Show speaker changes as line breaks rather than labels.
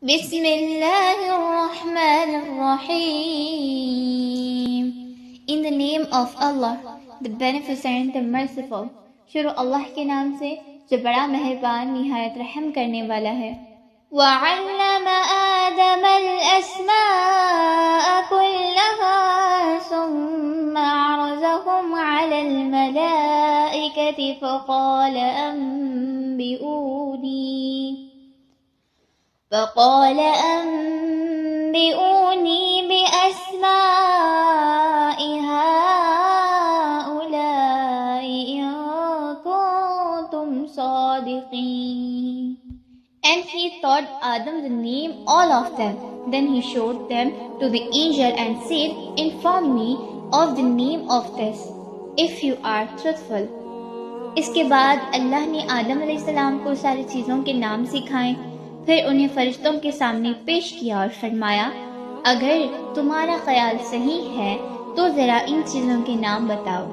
بسم اللہ الرحمن الرحیم. In the name of Allah, the Beneficent, the Merciful. شروع اللہ کے نام سے جو بڑا مہربان نہایت رحم کرنے والا ہے. وَعَلَّمَ آدَمَ الْأَسْمَاءَ كُلَّهَا ثُمَّ عَرَضَهُمْ عَلَى الْمَلَائِكَةِ فَقَالَ أنبئوني بأسماء هؤلاء إن كنتم صادقين. And he taught Adam the name all of them. Then he showed them to the angel and said, Inform me of the name of this, if you are truthful. اس کے بعد اللہ نے آدم علیہ السلام کو ساری چیزوں کے نام سکھائے، پھر انہیں فرشتوں کے سامنے پیش کیا اور فرمایا، اگر تمہارا خیال صحیح ہے تو ذرا ان چیزوں کے نام بتاؤ.